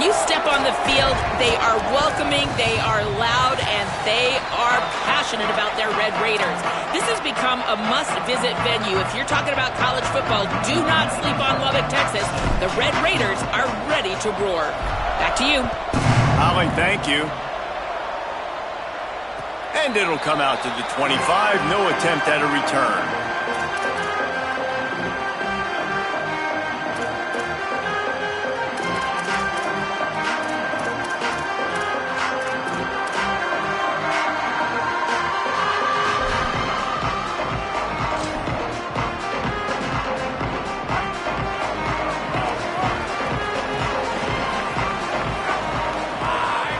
you step on the field, they are welcoming, they are loud, and they are passionate about their Red Raiders. This has become a must-visit venue. If you're talking about college football, do not sleep on Lubbock, Texas. The Red Raiders are ready to roar. Back to you. Holly, thank you. And it'll come out to the 25. No attempt at a return.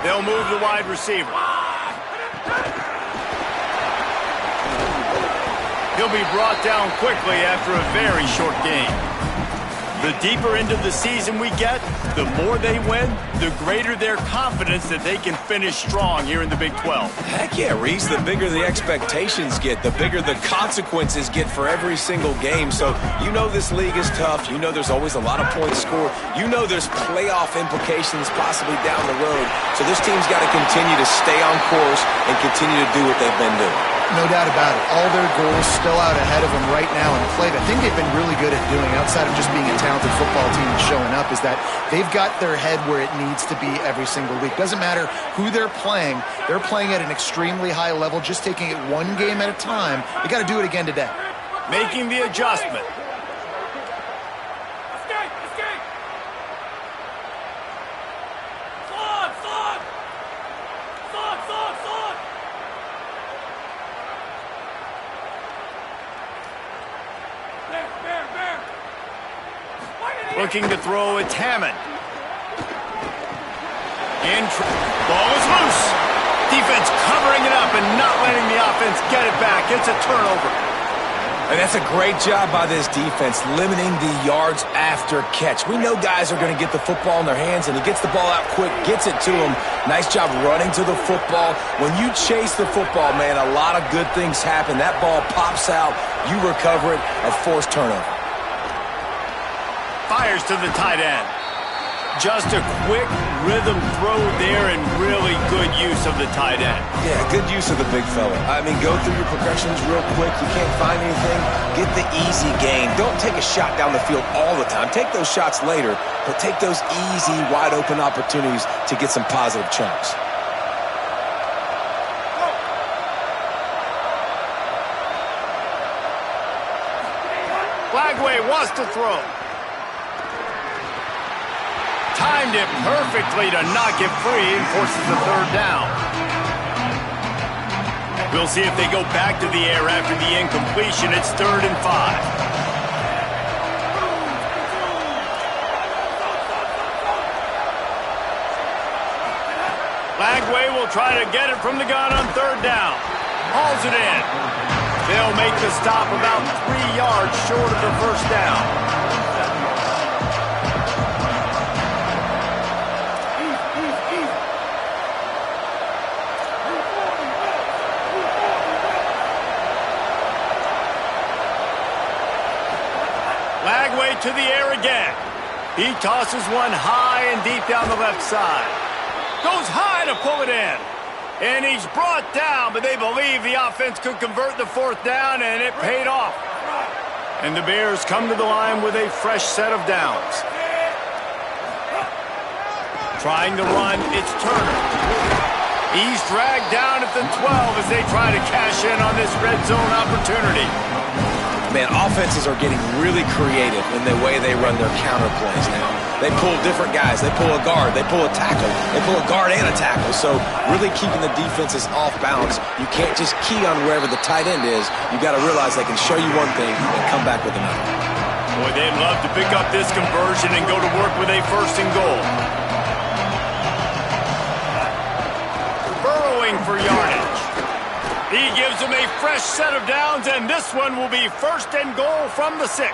They'll move the wide receiver. He'll be brought down quickly after a very short game. The deeper into the season we get, the more they win, the greater their confidence that they can finish strong here in the Big 12. Heck yeah, Reese. The bigger the expectations get, the bigger the consequences get for every single game. So you know this league is tough. You know there's always a lot of points scored. You know there's playoff implications possibly down the road. So this team's got to continue to stay on course and continue to do what they've been doing. No doubt about it. All their goals still out ahead of them right now in play. The thing they've been really good at doing, outside of just being a talented football team and showing up, is that they've got their head where it needs to be every single week. Doesn't matter who they're playing at an extremely high level, just taking it one game at a time. They got to do it again today. Making the adjustment. Looking to throw, it's Hammond. Ball is loose. Defense covering it up and not letting the offense get it back. It's a turnover. And that's a great job by this defense, limiting the yards after catch. We know guys are going to get the football in their hands, and he gets the ball out quick, gets it to him. Nice job running to the football. When you chase the football, man, a lot of good things happen. That ball pops out, you recover it, a forced turnover. Fires to the tight end. Just a quick rhythm throw there and really good use of the tight end. Yeah, good use of the big fella. I mean, go through your progressions real quick. You can't find anything. Get the easy gain. Don't take a shot down the field all the time. Take those shots later, but take those easy, wide-open opportunities to get some positive chunks. Flagway wants to throw. Timed it perfectly to knock it free and forces the third down. We'll see if they go back to the air after the incompletion. It's 3rd and 5. Flagway will try to get it from the gun on 3rd down. Hauls it in. They'll make the stop about 3 yards short of the first down. Flagway to the air again. He tosses one high and deep down the left side. Goes high to pull it in. And he's brought down, but they believe the offense could convert the 4th down, and it paid off. And the Bears come to the line with a fresh set of downs. Trying to run, it's Turner. He's dragged down at the 12 as they try to cash in on this red zone opportunity. Man, offenses are getting really creative in the way they run their counter plays now. They pull different guys. They pull a guard. They pull a tackle. They pull a guard and a tackle. So really keeping the defenses off balance. You can't just key on wherever the tight end is. You got to realize they can show you one thing and come back with another. Boy, they'd love to pick up this conversion and go to work with a 1st and goal. Burrowing for yardage. He gives them a fresh set of downs, and this one will be 1st and goal from the 6.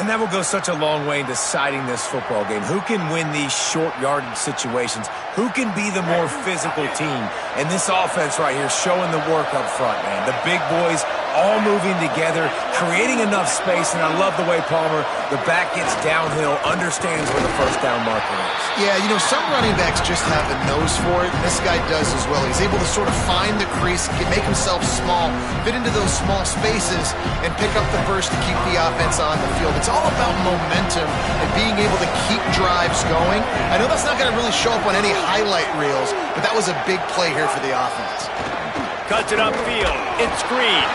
And that will go such a long way in deciding this football game. Who can win these short yardage situations? Who can be the more physical team? And this offense right here showing the work up front, man. The big boys all moving together, creating enough space, and I love the way Palmer, the back gets downhill, understands where the first down marker is. Yeah, you know, some running backs just have a nose for it, and this guy does as well. He's able to sort of find the crease, make himself small, fit into those small spaces, and pick up the burst to keep the offense on the field. It's all about momentum and being able to keep drives going. I know that's not going to really show up on any highlight reels, but that was a big play here for the offense. Cuts it upfield. It's Green.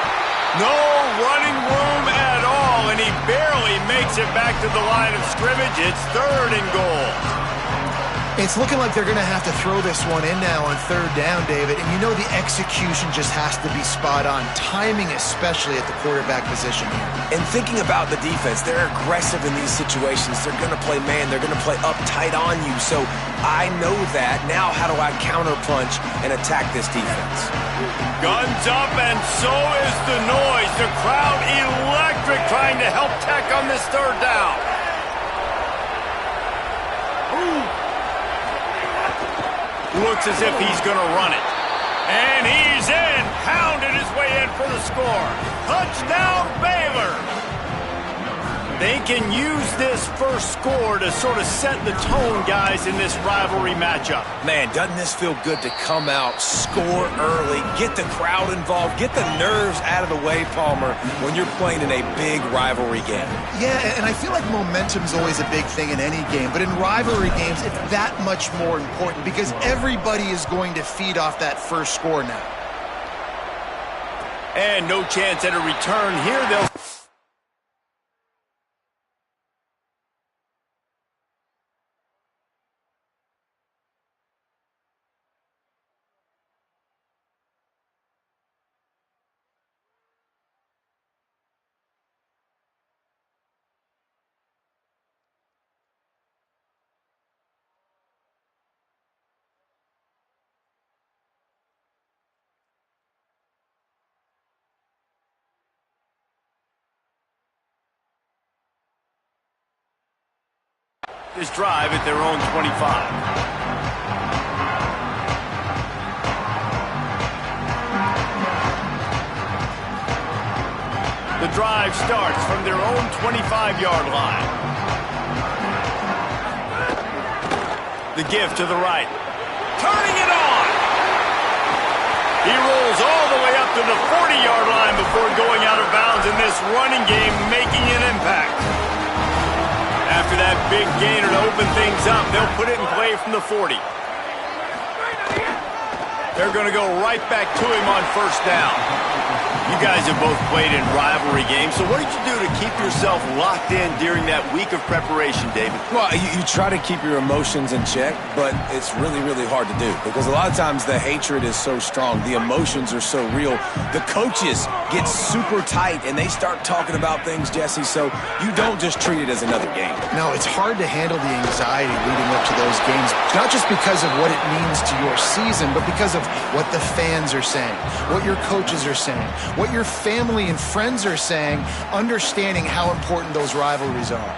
No running room at all, and he barely makes it back to the line of scrimmage. It's 3rd and goal. It's looking like they're going to have to throw this one in now on 3rd down, David. And you know the execution just has to be spot on. Timing especially at the quarterback position here. And thinking about the defense, they're aggressive in these situations. They're going to play man. They're going to play up tight on you. So I know that. Now how do I counterpunch and attack this defense? Guns up, and so is the noise. The crowd electric trying to help Tech on this 3rd down. Looks as if he's going to run it. And he's in. Pounded his way in for the score. Touchdown, Baylor. They can use this first score to sort of set the tone, guys, in this rivalry matchup. Man, doesn't this feel good to come out, score early, get the crowd involved, get the nerves out of the way, Palmer, when you're playing in a big rivalry game? Yeah, and I feel like momentum's always a big thing in any game, but in rivalry games, it's that much more important because everybody is going to feed off that first score now. And no chance at a return here. They'll... this drive at their own 25. The drive starts from their own 25-yard line. The give to the right. Turning it on! He rolls all the way up to the 40-yard line before going out of bounds in this running game, making an impact. After that big gainer to open things up, they'll put it in play from the 40. They're going to go right back to him on 1st down. You guys have both played in rivalry games, so what did you do to keep yourself locked in during that week of preparation, David? Well, you try to keep your emotions in check, but it's really, really hard to do because a lot of times the hatred is so strong, the emotions are so real. The coaches get super tight, and they start talking about things, Jesse, so you don't just treat it as another game. No, it's hard to handle the anxiety leading up to those games, not just because of what it means to your season, but because of what the fans are saying, what your coaches are saying, what your family and friends are saying, understanding how important those rivalries are.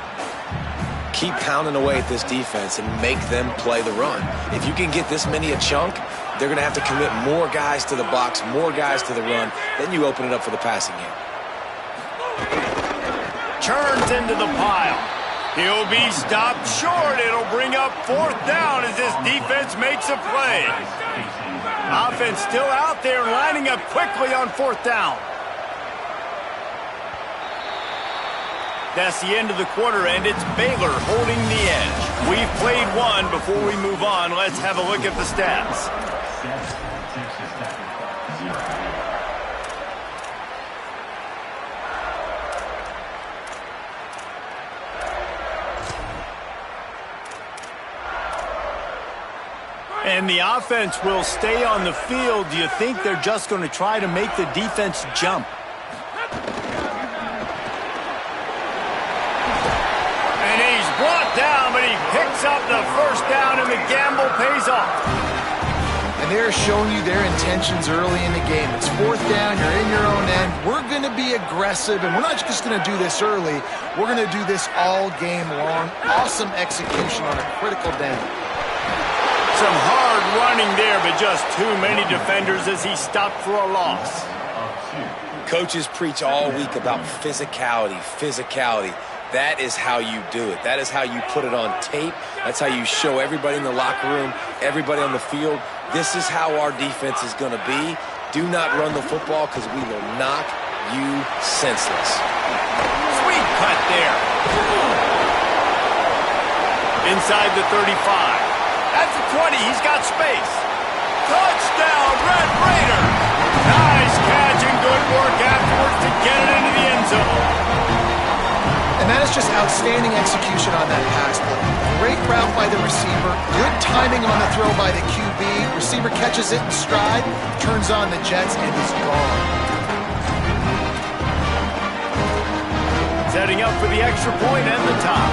Keep pounding away at this defense and make them play the run. If you can get this many a chunk, they're going to have to commit more guys to the box, more guys to the run. Then you open it up for the passing game. Turns into the pile. He'll be stopped short. It'll bring up 4th down as this defense makes a play. Offense still out there lining up quickly on 4th down. That's the end of the quarter, and it's Baylor holding the edge. We've played one. Before we move on, let's have a look at the stats. And the offense will stay on the field. Do you think they're just going to try to make the defense jump? And he's brought down, but he picks up the 1st down, and the gamble pays off. And they're showing you their intentions early in the game. It's 4th down, you're in your own end. We're going to be aggressive, and we're not just going to do this early. We're going to do this all game long. Awesome execution on a critical down. Some hard running there, but just too many defenders as he stopped for a loss. Coaches preach all week about physicality, physicality. That is how you do it. That is how you put it on tape. That's how you show everybody in the locker room, everybody on the field, this is how our defense is going to be. Do not run the football because we will knock you senseless. Sweet cut there. Inside the 35. That's the 20. He's got space. Touchdown, Red Raiders. Nice catch and good work afterwards to get it into the end zone. And that is just outstanding execution on that pass play. Great route by the receiver, good timing on the throw by the QB. Receiver catches it in stride, turns on the jets, and is gone. Setting up for the extra point and the top.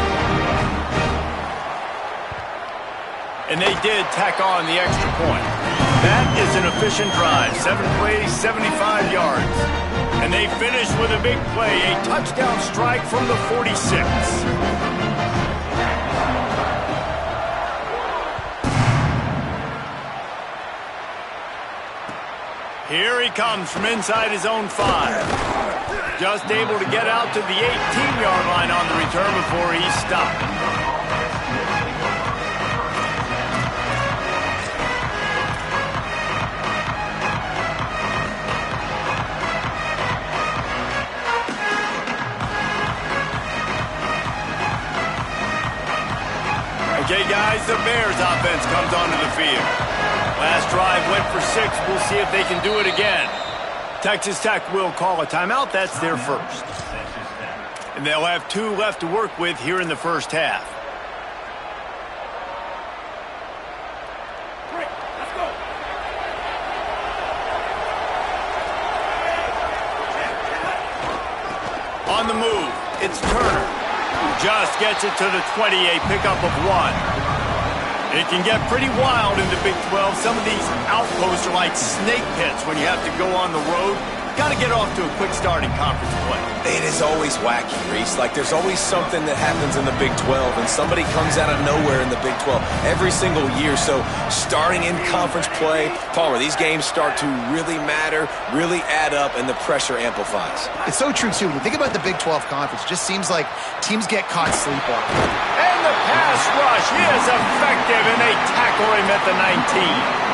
And they did tack on the extra point. That is an efficient drive. 7 plays, 75 yards. And they finish with a big play, a touchdown strike from the 46. Here he comes from inside his own 5. Just able to get out to the 18-yard line on the return before he stopped. Okay, guys, the Bears offense comes onto the field. Last drive went for 6. We'll see if they can do it again. Texas Tech will call a timeout. That's their first. And they'll have 2 left to work with here in the first half. Let's go. On the move, it's Turner. Just gets it to the 20, a pickup of 1. It can get pretty wild in the Big 12. Some of these outposts are like snake pits when you have to go on the road. Got to get off to a quick start in conference play. It is always wacky, Reese. Like, there's always something that happens in the Big 12, and somebody comes out of nowhere in the Big 12 every single year. So, starting in conference play, Palmer, these games start to really matter, really add up, and the pressure amplifies. It's so true, too. When you think about the Big 12 Conference, it just seems like teams get caught sleepwalking. And the pass rush is effective, and they tackle him at the 19.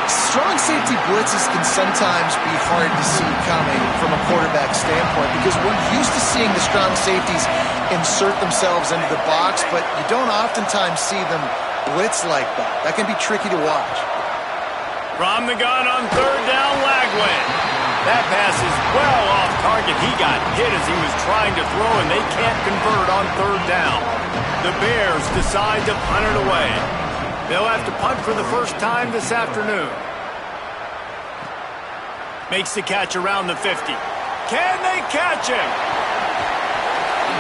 Strong safety blitzes can sometimes be hard to see coming from a quarterback standpoint because we're used to seeing the strong safeties insert themselves into the box, but you don't oftentimes see them blitz like that. That can be tricky to watch. From the gun on 3rd down, Lagway. That pass is well off target. He got hit as he was trying to throw, and they can't convert on 3rd down. The Bears decide to punt it away. They'll have to punt for the first time this afternoon. Makes the catch around the 50. Can they catch him?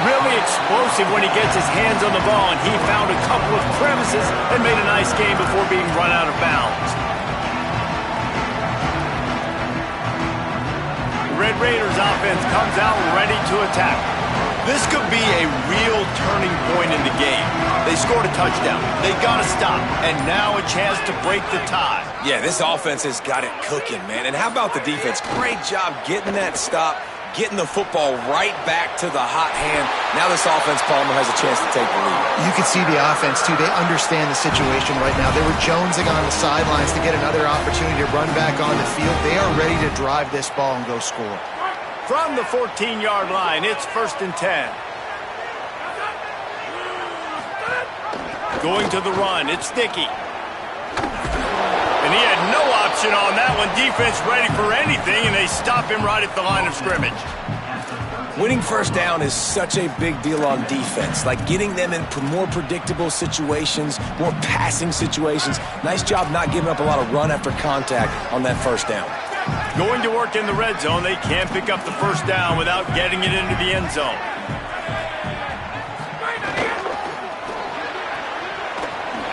Really explosive when he gets his hands on the ball, and he found a couple of crevices and made a nice game before being run out of bounds. The Red Raiders offense comes out ready to attack. This could be a real turning point in the game. They scored a touchdown. They got to stop. And now a chance to break the tie. Yeah, this offense has got it cooking, man. And how about the defense? Great job getting that stop, getting the football right back to the hot hand. Now this offense, Palmer, has a chance to take the lead. You can see the offense, too. They understand the situation right now. They were jonesing on the sidelines to get another opportunity to run back on the field. They are ready to drive this ball and go score. From the 14-yard line, it's 1st and 10. Going to the run, it's Dickey. And he had no option on that one. Defense ready for anything, and they stop him right at the line of scrimmage. Winning first down is such a big deal on defense. Like getting them in more predictable situations, more passing situations. Nice job not giving up a lot of run after contact on that first down. Going to work in the red zone. They can't pick up the first down without getting it into the end zone.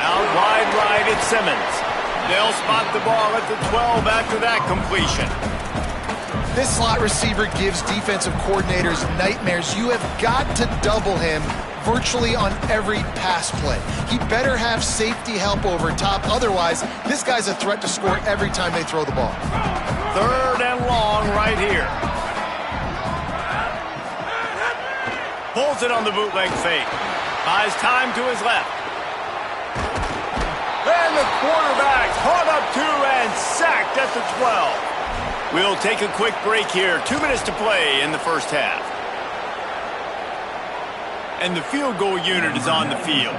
Out wide right, it's Simmons. They'll spot the ball at the 12 after that completion. This slot receiver gives defensive coordinators nightmares. You have got to double him virtually on every pass play. He better have safety help over top. Otherwise, this guy's a threat to score every time they throw the ball. 3rd and long right here. Pulls it on the bootleg fake. Buys time to his left. And the quarterback's caught up 2 and sacked at the 12. We'll take a quick break here. 2 minutes to play in the first half. And the field goal unit is on the field.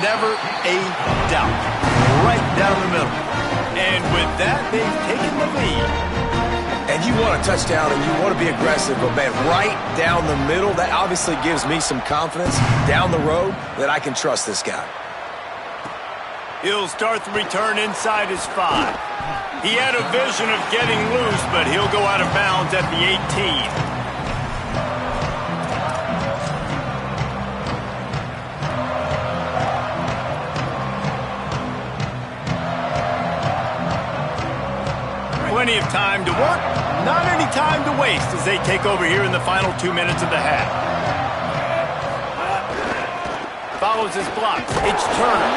Never a doubt. Right down the middle. And with that, they've taken the lead. And you want a touchdown and you want to be aggressive, but man, right down the middle, that obviously gives me some confidence down the road that I can trust this guy. He'll start the return inside his 5. He had a vision of getting loose, but he'll go out of bounds at the 18. Plenty of time to work, not any time to waste as they take over here in the final 2 minutes of the half. Follows his blocks. It's Turner,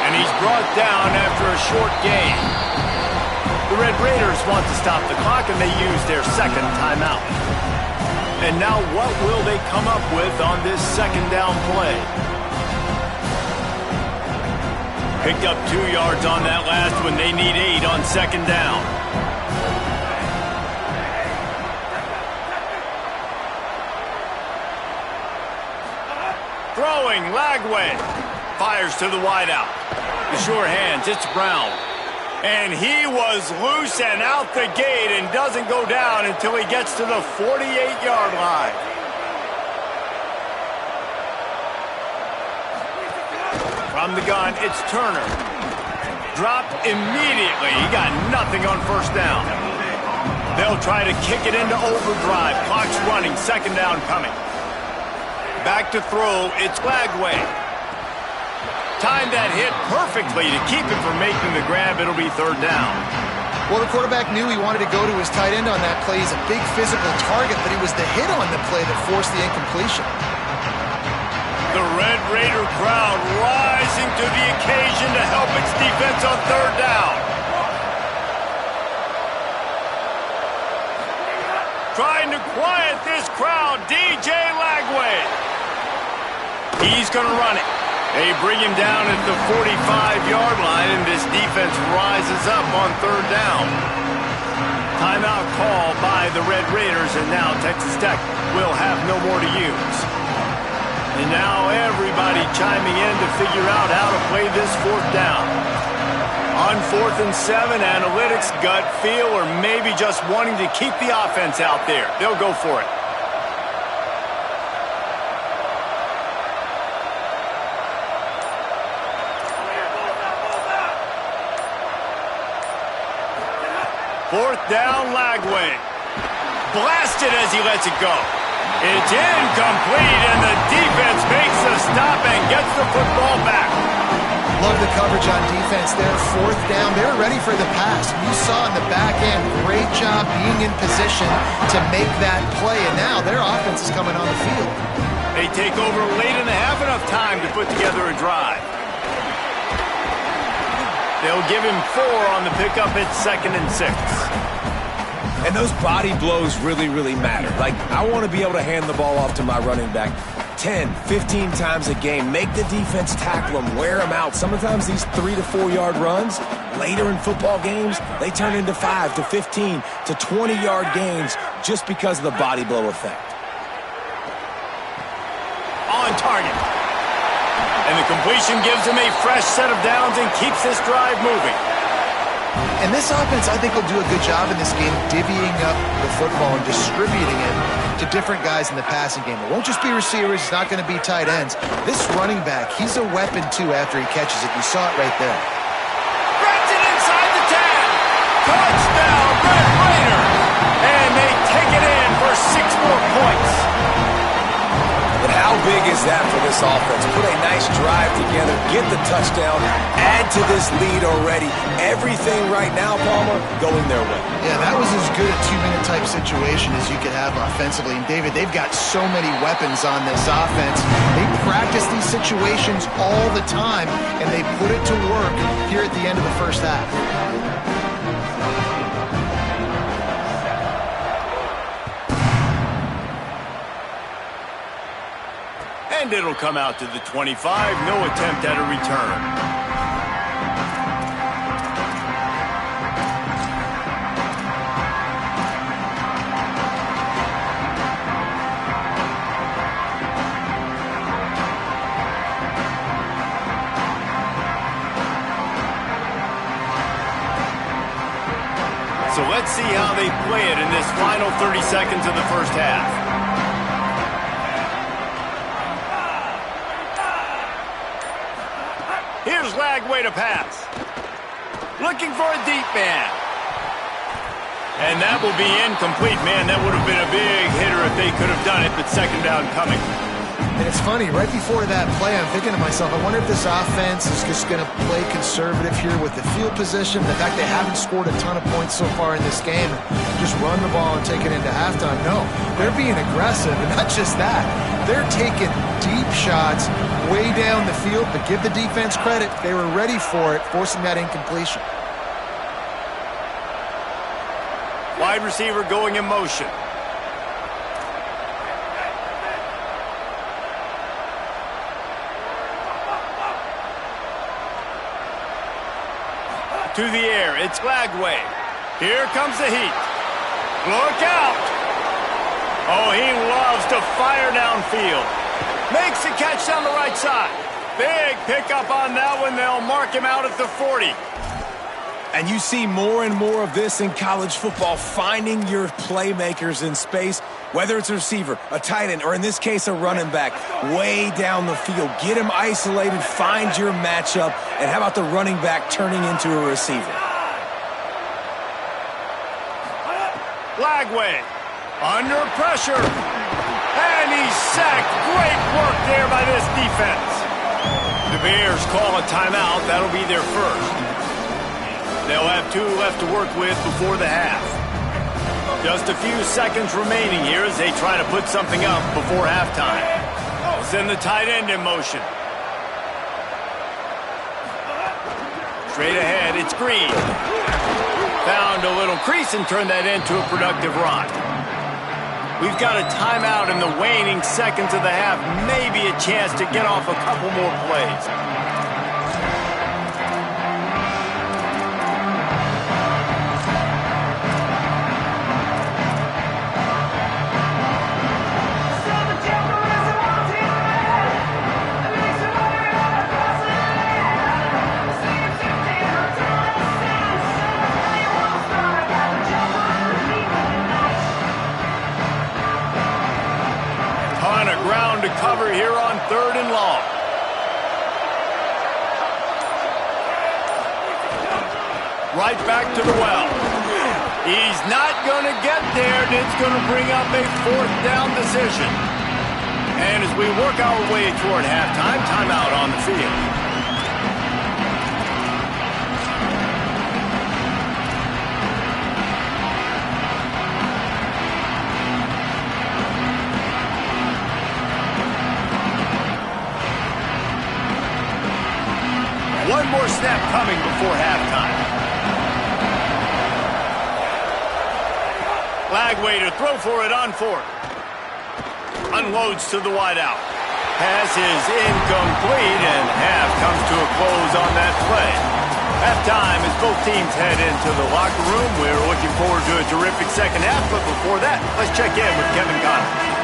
and he's brought down after a short gain. The Red Raiders want to stop the clock, and they use their second timeout. And now what will they come up with on this second down play? Picked up 2 yards on that last one. They need 8 on second down. Throwing, Lagway. Fires to the wideout. The sure hands, it's Brown. And he was loose and out the gate and doesn't go down until he gets to the 48-yard line. From the gun, it's Turner. Dropped immediately. He got nothing on first down. They'll try to kick it into overdrive. Clock's running, second down coming. Back to throw, it's Lagway. Timed that hit perfectly to keep him from making the grab. It'll be third down. Well, the quarterback knew he wanted to go to his tight end on that play. He's a big physical target, but it was the hit on the play that forced the incompletion. The Red Raider crowd rising to the occasion to help its defense on third down. Trying to quiet this crowd, DJ Lagway. He's going to run it. They bring him down at the 45-yard line, and this defense rises up on third down. Timeout call by the Red Raiders, and now Texas Tech will have no more to use. And now everybody chiming in to figure out how to play this fourth down. On 4th and 7, analytics, gut feel, or maybe just wanting to keep the offense out there. They'll go for it. Fourth down, Lagway. Blasted as he lets it go. It's incomplete, and the defense makes the stop and gets the football back. Love the coverage on defense there. Fourth down, they're ready for the pass. You saw in the back end, great job being in position to make that play, and now their offense is coming on the field. They take over late in the half, enough time to put together a drive. They'll give him 4 on the pickup at 2nd and 6. And those body blows really, really matter. Like, I want to be able to hand the ball off to my running back 10, 15 times a game. Make the defense tackle them, wear them out. Sometimes these 3 to 4 yard runs, later in football games, they turn into 5 to 15 to 20 yard gains just because of the body blow effect. On target. And the completion gives him a fresh set of downs and keeps this drive moving. And this offense, I think, will do a good job in this game divvying up the football and distributing it to different guys in the passing game. It won't just be receivers. It's not going to be tight ends. This running back, he's a weapon, too, after he catches it. You saw it right there. Brings it inside the 10. Touchdown, Red Raider. And they take it in for 6 more points. But how big is that for this offense? Put a nice drive together, get the touchdown, add to this lead already. Everything right now, Palmer, going their way. Yeah, that was as good a two-minute type situation as you could have offensively. And, David, they've got so many weapons on this offense. They practice these situations all the time, and they put it to work here at the end of the first half. And it'll come out to the 25. No attempt at a return. So let's see how they play it in this final 30 seconds of the first half. Here's Lagway to pass. Looking for a deep man. And that will be incomplete. Man, that would have been a big hitter if they could have done it, but second down coming. And it's funny, right before that play, I'm thinking to myself, I wonder if this offense is just going to play conservative here with the field position. The fact they haven't scored a ton of points so far in this game, just run the ball and take it into halftime. No, they're being aggressive, and not just that. They're taking deep shots way down the field, but give the defense credit. They were ready for it, forcing that incompletion. Wide receiver going in motion. To the air, it's Lagway. Here comes the heat. Look out! Oh, he loves to fire downfield. Makes the catch down the right side. Big pickup on that one. They'll mark him out at the 40. And you see more and more of this in college football, finding your playmakers in space, whether it's a receiver, a tight end, or in this case, a running back, way down the field. Get him isolated, find your matchup, and how about the running back turning into a receiver? Lagway under pressure, and he's sacked. Great work there by this defense. The Bears call a timeout. That'll be their first. They'll have 2 left to work with before the half. Just a few seconds remaining here as they try to put something up before halftime. We'll send the tight end in motion. Straight ahead, it's Green. Found a little crease and turned that into a productive run. We've got a timeout in the waning seconds of the half. Maybe a chance to get off a couple more plays. To cover here on 3rd and long. Right back to the well. He's not going to get there, and it's going to bring up a 4th down decision. And as we work our way toward halftime, timeout on the field. One more snap coming before halftime. Lagway to throw for it on 4th. Unloads to the wideout. Pass is incomplete, and half comes to a close on that play. Halftime as both teams head into the locker room. We're looking forward to a terrific second half, but before that, let's check in with Kevin Connor.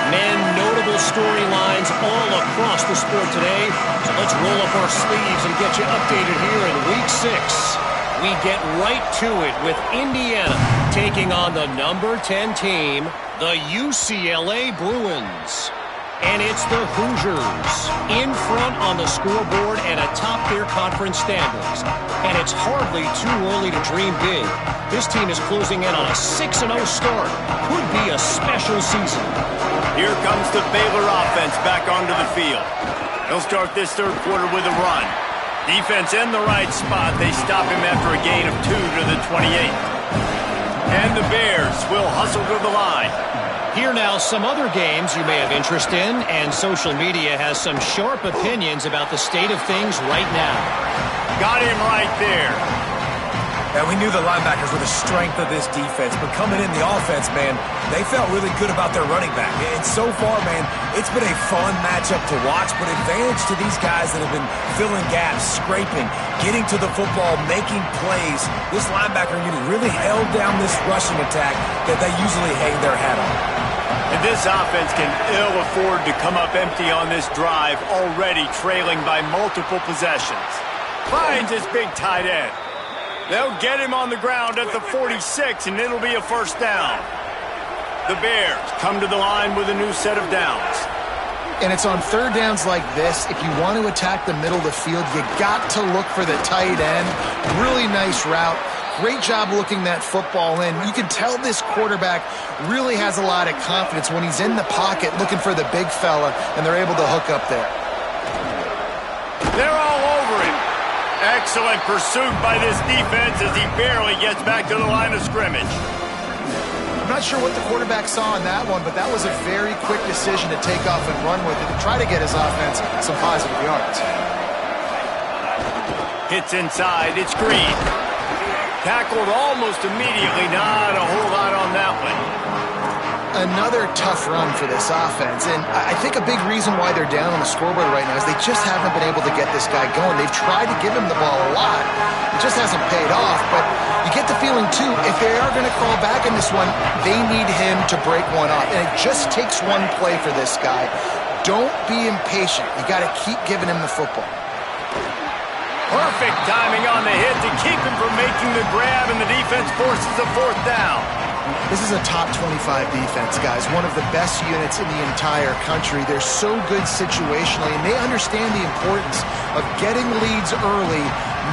Men, notable storylines all across the sport today. So let's roll up our sleeves and get you updated here in Week 6. We get right to it with Indiana taking on the number 10 team, the UCLA Bruins. And it's the Hoosiers in front on the scoreboard and atop their conference standings. And it's hardly too early to dream big. This team is closing in on a 6-0 start. Could be a special season. Here comes the Baylor offense back onto the field. They'll start this third quarter with a run. Defense in the right spot. They stop him after a gain of 2 to the 28. And the Bears will hustle to the line. Here now, some other games you may have interest in, and social media has some sharp opinions about the state of things right now. Got him right there. And we knew the linebackers were the strength of this defense, but coming in the offense, man, they felt really good about their running back. And so far, man, it's been a fun matchup to watch, but advantage to these guys that have been filling gaps, scraping, getting to the football, making plays. This linebacker unit really held down this rushing attack that they usually hang their hat on. And this offense can ill afford to come up empty on this drive, already trailing by multiple possessions. Finds his big tight end. They'll get him on the ground at the 46, and it'll be a first down. The Bears come to the line with a new set of downs. And it's on third downs like this. If you want to attack the middle of the field, you got to look for the tight end. Really nice route. Great job looking that football in. You can tell this quarterback really has a lot of confidence when he's in the pocket looking for the big fella, and they're able to hook up there. They're all over him. Excellent pursuit by this defense as he barely gets back to the line of scrimmage. I'm not sure what the quarterback saw in that one, but that was a very quick decision to take off and run with it and try to get his offense some positive yards. Hits inside. It's Green. Tackled almost immediately. Not a whole lot on that one. Another tough run for this offense, and I think a big reason why they're down on the scoreboard right now is they just haven't been able to get this guy going. They've tried to give him the ball a lot. It just hasn't paid off, but you get the feeling, too, if they are going to crawl back in this one, they need him to break one off, and it just takes one play for this guy. Don't be impatient. You got to keep giving him the football. Perfect timing on the hit to keep him from making the grab, and the defense forces a fourth down. This is a top 25 defense, guys. One of the best units in the entire country. They're so good situationally, and they understand the importance of getting leads early,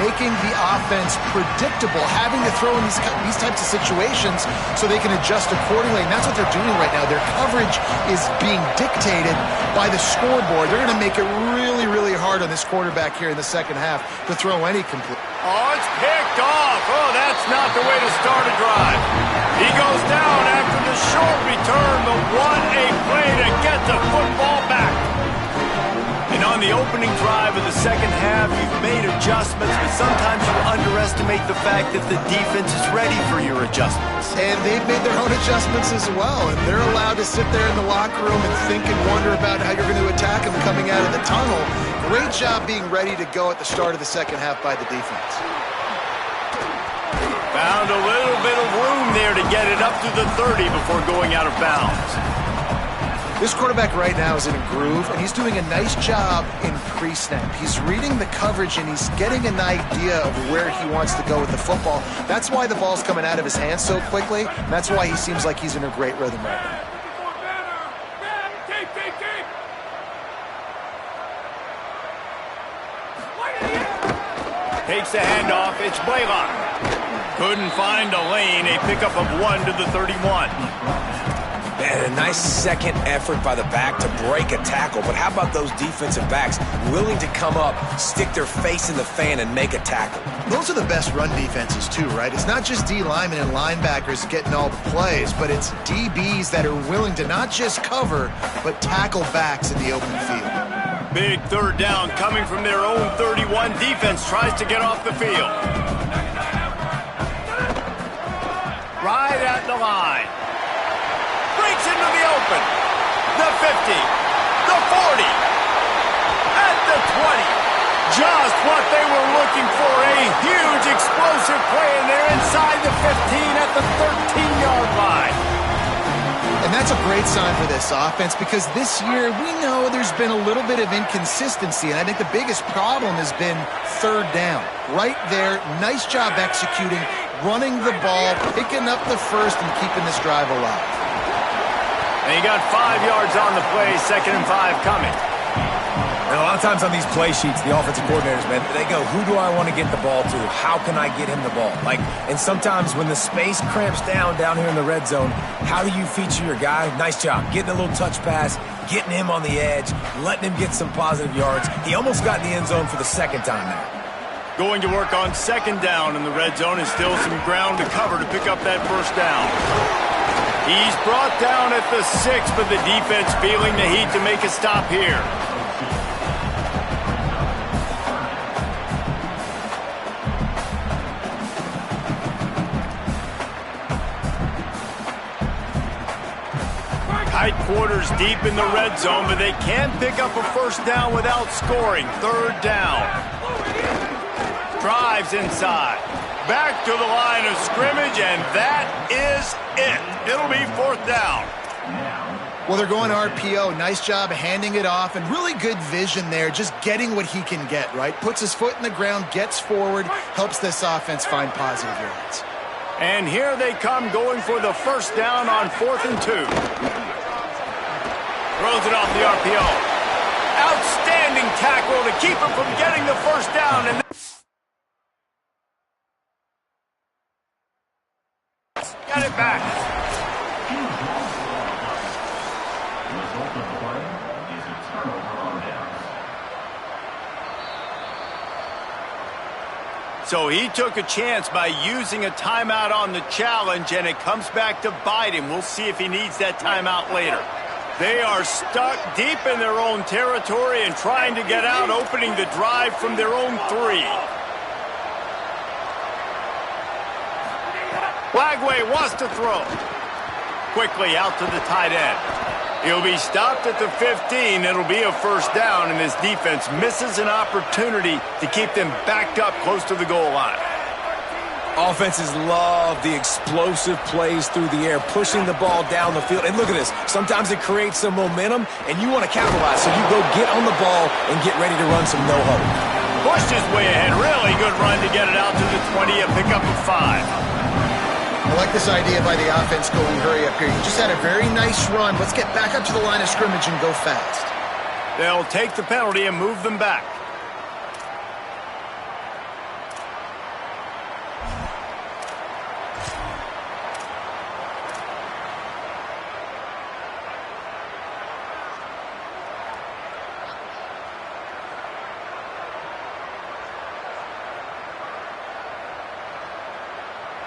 making the offense predictable, having to throw in these types of situations so they can adjust accordingly. And that's what they're doing right now. Their coverage is being dictated by the scoreboard. They're going to make it really, really hard on this quarterback here in the second half to throw any complete. Oh, it's picked off. Oh, that's not the way to start a drive. He goes down after the short return, but what a play to get the football back. And on the opening drive of the second half, you've made adjustments, but sometimes you underestimate the fact that the defense is ready for your adjustments. And they've made their own adjustments as well, and they're allowed to sit there in the locker room and think and wonder about how you're going to attack them coming out of the tunnel. Great job being ready to go at the start of the second half by the defense. Found a little bit of room there to get it up to the 30 before going out of bounds. This quarterback right now is in a groove, and he's doing a nice job in pre-snap. He's reading the coverage, and he's getting an idea of where he wants to go with the football. That's why the ball's coming out of his hands so quickly. That's why he seems like he's in a great rhythm right now. Takes the handoff. It's Blaylock. Couldn't find a lane. A pickup of 1 to the 31. Man, a nice second effort by the back to break a tackle. But how about those defensive backs willing to come up, stick their face in the fan, and make a tackle? Those are the best run defenses, too, right? It's not just D linemen and linebackers getting all the plays, but it's DBs that are willing to not just cover, but tackle backs in the open field. Big third down coming from their own 31. Defense tries to get off the field. Right at the line. Breaks into the open. The 50. The 40. At the 20. Just what they were looking for. A huge explosive play, and they're inside the 15 at the 13-yard line. And that's a great sign for this offense because this year we know there's been a little bit of inconsistency, and I think the biggest problem has been third down. Right there, nice job executing, running the ball, picking up the first, and keeping this drive alive. And he got 5 yards on the play, 2nd and 5 coming. And a lot of times on these play sheets, the offensive coordinators, man, they go, who do I want to get the ball to? How can I get him the ball? And sometimes when the space cramps down here in the red zone, how do you feature your guy? Nice job. Getting a little touch pass, getting him on the edge, letting him get some positive yards. He almost got in the end zone for the 2nd time there. Going to work on 2nd down in the red zone, and still some ground to cover to pick up that 1st down. He's brought down at the 6, but the defense feeling the heat to make a stop here. Tight quarters deep in the red zone, but they can pick up a 1st down without scoring. 3rd down. Drives inside. Back to the line of scrimmage, and that is it. It'll be 4th down. Well, they're going RPO. Nice job handing it off, and really good vision there, just getting what he can get, right? Puts his foot in the ground, gets forward, helps this offense find positive yards. And here they come going for the 1st down on 4th and 2. Throws it off the RPO. Outstanding tackle to keep him from getting the 1st down. And got it back. So he took a chance by using a timeout on the challenge, and it comes back to bite him. We'll see if he needs that timeout later. They are stuck deep in their own territory and trying to get out, opening the drive from their own 3. Lagway wants to throw. Quickly out to the tight end. He'll be stopped at the 15. It'll be a 1st down, and this defense misses an opportunity to keep them backed up close to the goal line. Offenses love the explosive plays through the air, pushing the ball down the field. And look at this. Sometimes it creates some momentum, and you want to capitalize. So you go get on the ball and get ready to run some no-huddle. Pushed his way ahead. Really good run to get it out to the 20, a pickup of 5. I like this idea by the offense going hurry up here. You just had a very nice run. Let's get back up to the line of scrimmage and go fast. They'll take the penalty and move them back.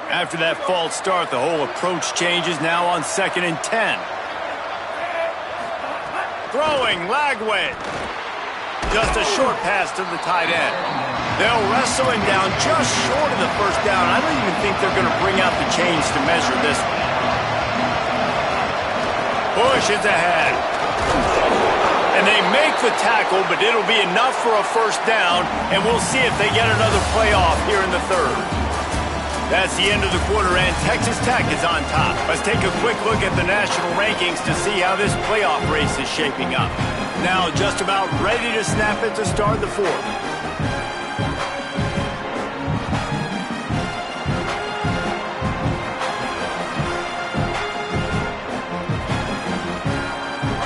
After that false start, the whole approach changes now on 2nd and 10. Throwing, Lagway. Just a short pass to the tight end. They'll wrestle him down just short of the 1st down. I don't even think they're going to bring out the chains to measure this one. Push is ahead. And they make the tackle, but it'll be enough for a 1st down, and we'll see if they get another playoff here in the 3rd. That's the end of the quarter, and Texas Tech is on top. Let's take a quick look at the national rankings to see how this playoff race is shaping up. Now just about ready to snap it to start the 4th.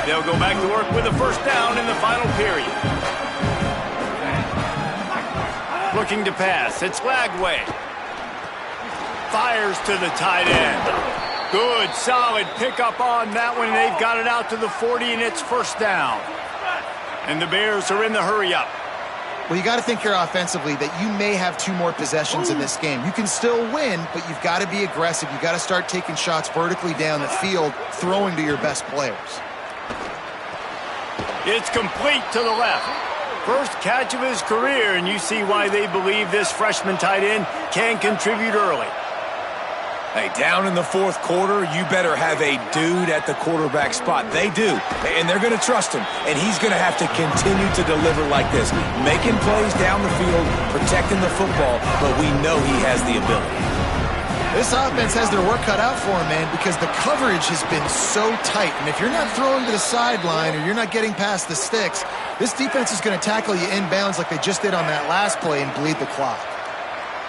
They'll go back to work with a 1st down in the final period. Looking to pass, it's Lagway. Fires to the tight end. Good, solid pickup on that one. They've got it out to the 40, and it's 1st down. And the Bears are in the hurry-up. Well, you got to think here offensively that you may have 2 more possessions in this game. You can still win, but you've got to be aggressive. You've got to start taking shots vertically down the field, throwing to your best players. It's complete to the left. First catch of his career, and you see why they believe this freshman tight end can contribute early. Hey, down in the 4th quarter, you better have a dude at the quarterback spot. They do, and they're going to trust him, and he's going to have to continue to deliver like this, making plays down the field, protecting the football, but we know he has the ability. This offense has their work cut out for him, man, because the coverage has been so tight, and if you're not throwing to the sideline or you're not getting past the sticks, this defense is going to tackle you inbounds like they just did on that last play and bleed the clock.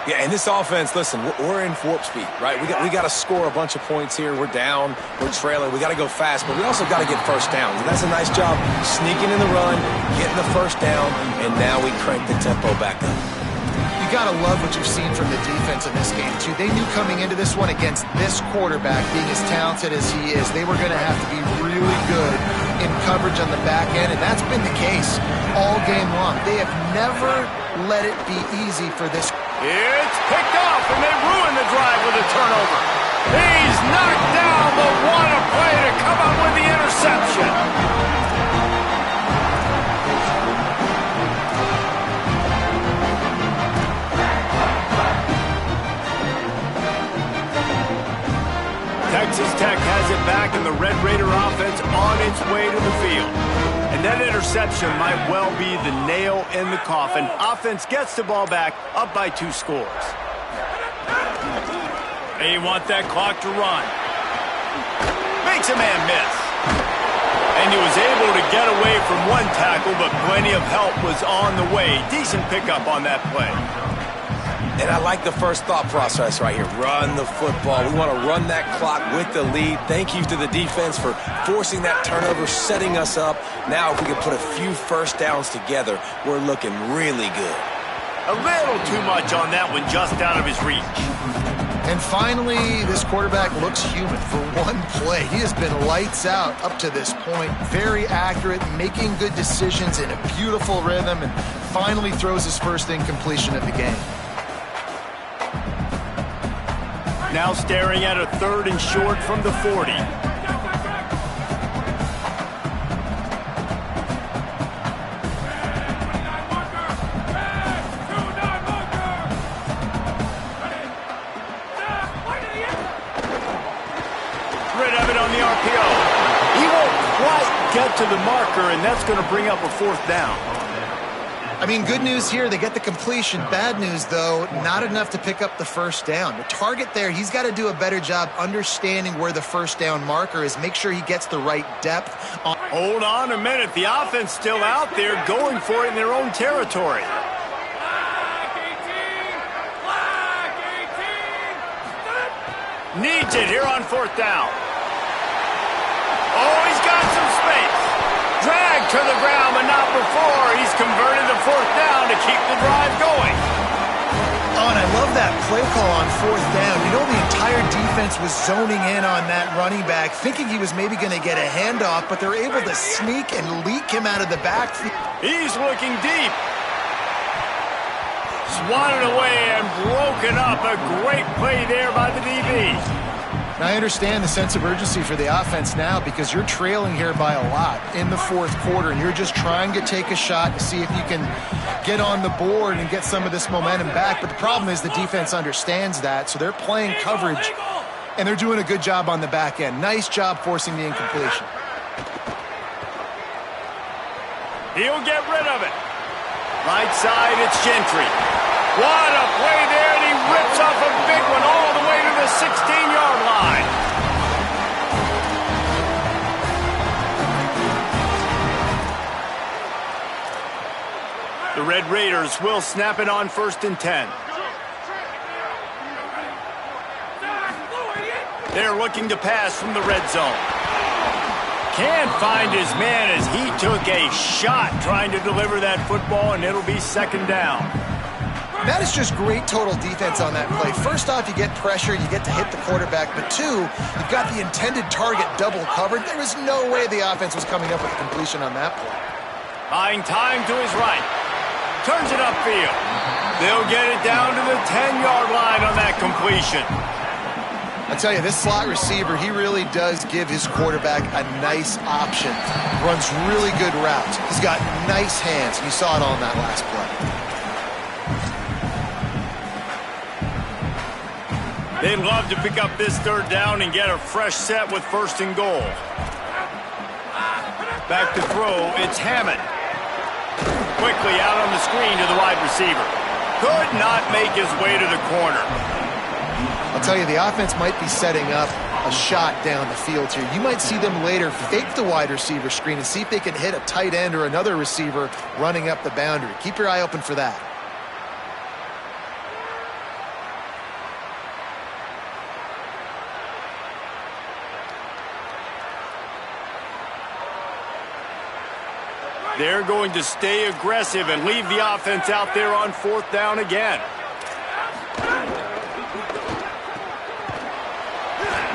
Yeah, and this offense, listen, we're in warp speed, right? We got to score a bunch of points here. We're down, we're trailing. We got to go fast, but we also got to get first downs. And that's a nice job sneaking in the run, getting the first down, and now we crank the tempo back up. You got to love what you've seen from the defense in this game, too. They knew coming into this one against this quarterback, being as talented as he is, they were going to have to be really good in coverage on the back end, and that's been the case all game long. They have never let it be easy for this. It's picked off, and they ruin the drive with a turnover. He's knocked down, but what a play to come up with the interception. Texas Tech has it back, and the Red Raider offense on its way to the field. And that interception might well be the nail in the coffin. Offense gets the ball back, up by 2 scores. They want that clock to run. Makes a man miss. And he was able to get away from one tackle, but plenty of help was on the way. Decent pickup on that play. And I like the first thought process right here. Run the football. We want to run that clock with the lead. Thank you to the defense for forcing that turnover, setting us up. Now if we can put a few first downs together, we're looking really good. A little too much on that one, just out of his reach. And finally, this quarterback looks human for one play. He has been lights out up to this point. Very accurate, making good decisions in a beautiful rhythm, and finally throws his first incompletion of the game. Now staring at a 3rd and short from the 40. Rid of it on the RPO. He won't quite get to the marker, and that's going to bring up a 4th down. I mean, good news here, they get the completion. Bad news, though, not enough to pick up the first down. The target there, he's got to do a better job understanding where the first down marker is, make sure he gets the right depth. Hold on a minute. The offense still out there going for it in their own territory. Needs it here on 4th down. Oh, he's got some space. Dragged to the ground, but not before. He's converted the 4th down to keep the drive going. Oh, and I love that play call on 4th down. You know, the entire defense was zoning in on that running back, thinking he was maybe going to get a handoff, but they're able to sneak and leak him out of the backfield. He's looking deep. Swatted away and broken up. A great play there by the DB. Now, I understand the sense of urgency for the offense now because you're trailing here by a lot in the 4th quarter, and you're just trying to take a shot to see if you can get on the board and get some of this momentum back. But the problem is the defense understands that, so they're playing coverage, and they're doing a good job on the back end. Nice job forcing the incompletion. He'll get rid of it. Right side, it's Gentry. What a play there, and he rips off a big one all the way to the 16-yard line. The Red Raiders will snap it on 1st and 10. They're looking to pass from the red zone. Can't find his man as he took a shot trying to deliver that football, and it'll be 2nd down. That is just great total defense on that play. First off, you get pressure, you get to hit the quarterback, but 2, you've got the intended target double covered. There was no way the offense was coming up with a completion on that play. Buying time to his right. Turns it upfield. They'll get it down to the 10-yard line on that completion. I tell you, this slot receiver, he really does give his quarterback a nice option. Runs really good routes. He's got nice hands. You saw it on that last play. They'd love to pick up this 3rd down and get a fresh set with 1st and goal. Back to throw, it's Hammond. Quickly out on the screen to the wide receiver. Could not make his way to the corner. I'll tell you, the offense might be setting up a shot down the field here. You might see them later fake the wide receiver screen and see if they can hit a tight end or another receiver running up the boundary. Keep your eye open for that. They're going to stay aggressive and leave the offense out there on 4th down again.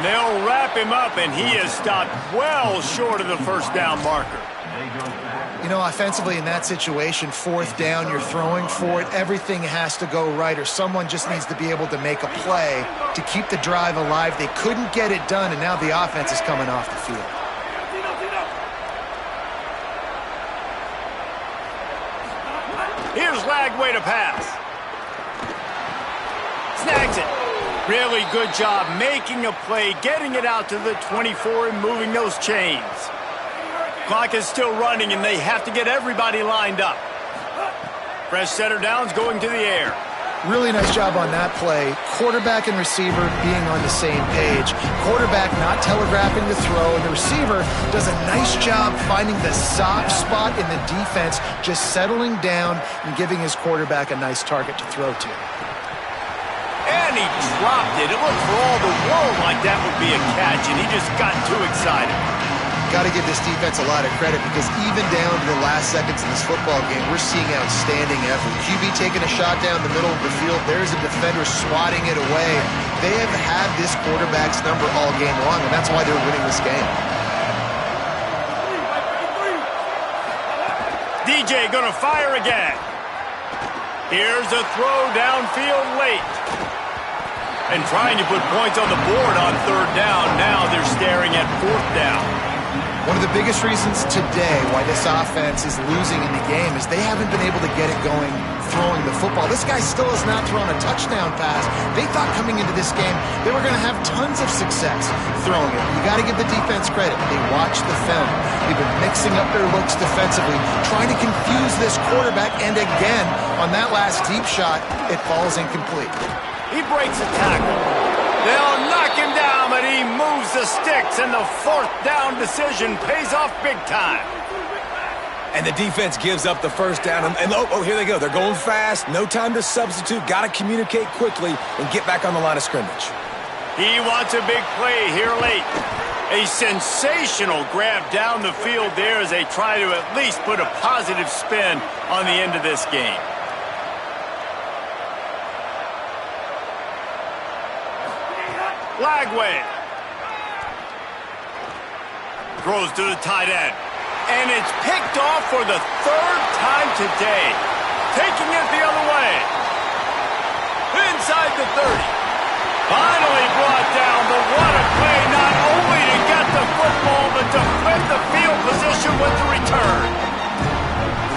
They'll wrap him up, and he is stopped well short of the 1st down marker. You know, offensively in that situation, 4th down, you're throwing for it. Everything has to go right, or someone just needs to be able to make a play to keep the drive alive. They couldn't get it done, and now the offense is coming off the field. Here's Lagway to pass. Snags it. Really good job making a play, getting it out to the 24 and moving those chains. Clock is still running, and they have to get everybody lined up. Fresh setter downs going to the air. Really nice job on that play. Quarterback and receiver being on the same page. Quarterback not telegraphing the throw, and the receiver does a nice job finding the soft spot in the defense, just settling down and giving his quarterback a nice target to throw to. And he dropped it. It looked for all the world like that would be a catch, and he just got too excited. Got to give this defense a lot of credit, because even down to the last seconds in this football game, we're seeing outstanding effort. QB taking a shot down the middle of the field. There's a defender swatting it away. They have had this quarterback's number all game long, and that's why they're winning this game. DJ gonna fire again. Here's a throw downfield late. And trying to put points on the board on 3rd down. Now they're staring at 4th down. One of the biggest reasons today why this offense is losing in the game is they haven't been able to get it going throwing the football. This guy still has not thrown a touchdown pass. They thought coming into this game they were going to have tons of success throwing it. You got to give the defense credit. They watched the film. They've been mixing up their looks defensively, trying to confuse this quarterback, and again, on that last deep shot, it falls incomplete. He breaks a tackle. They'll knock him down, but he moves the sticks, and the 4th down decision pays off big time. And the defense gives up the 1st down. And oh, here they go. They're going fast. No time to substitute. Got to communicate quickly and get back on the line of scrimmage. He wants a big play here late. A sensational grab down the field there as they try to at least put a positive spin on the end of this game. Lagway throws to the tight end, and it's picked off for the 3rd time today, taking it the other way. Inside the 30, finally brought down, but what a play, not only to get the football, but to flip the field position with the return.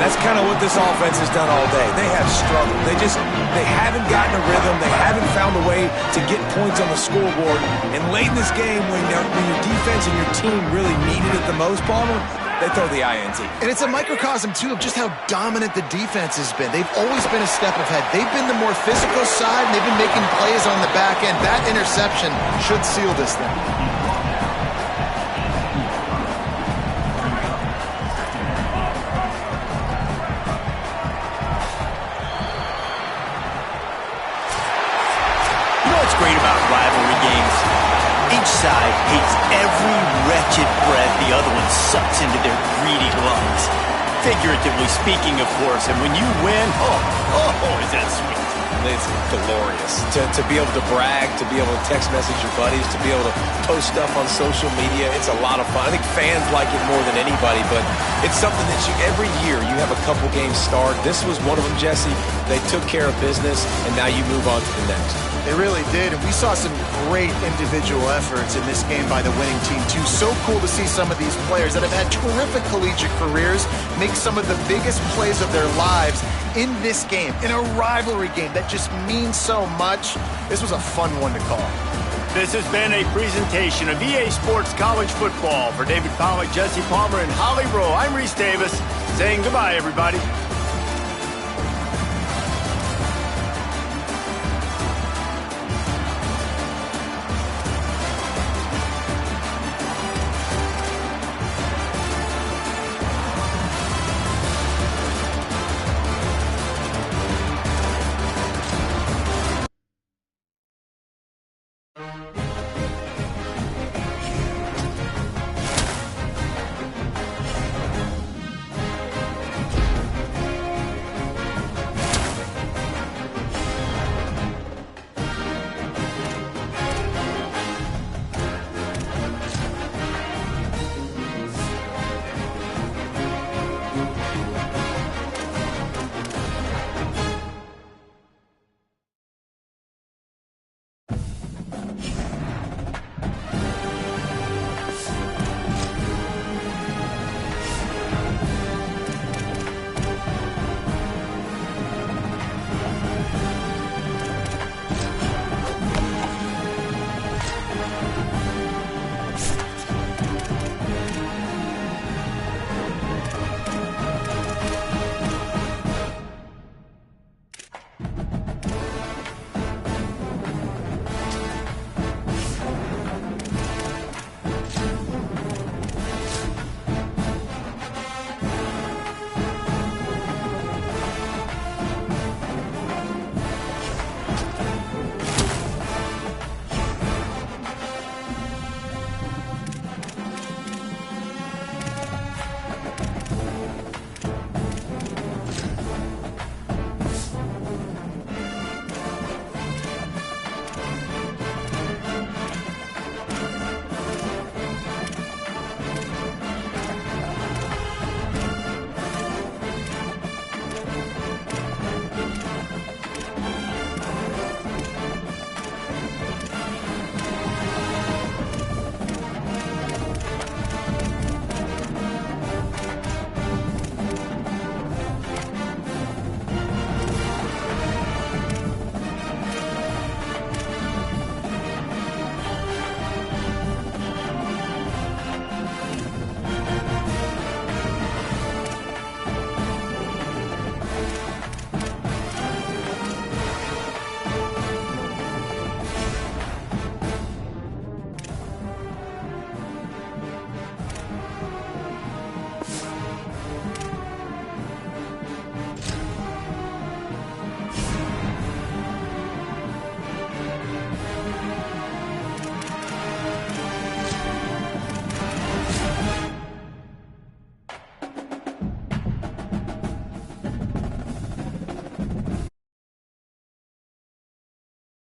That's kind of what this offense has done all day. They have struggled. They haven't gotten a rhythm. They haven't found a way to get points on the scoreboard. And late in this game, when your defense and your team really need it the most, Palmer, they throw the INT. And it's a microcosm, too, of just how dominant the defense has been. They've always been a step ahead. They've been the more physical side, and they've been making plays on the back end. That interception should seal this thing. Great about rivalry games. Each side hates every wretched breath the other one sucks into their greedy lungs. Figuratively speaking, of course, and when you win, oh, is that sweet. It's glorious. To be able to brag, to be able to text message your buddies, to be able to post stuff on social media, it's a lot of fun. I think fans like it more than anybody, but it's something that every year you have a couple games start. This was one of them, Jesse. They took care of business, and now you move on to the next. They really did, and we saw some great individual efforts in this game by the winning team, too. So cool to see some of these players that have had terrific collegiate careers make some of the biggest plays of their lives in this game, in a rivalry game that just means so much. This was a fun one to call. This has been a presentation of EA Sports College Football. For David Pollack, Jesse Palmer, and Holly Rowe, I'm Reese Davis, saying goodbye, everybody.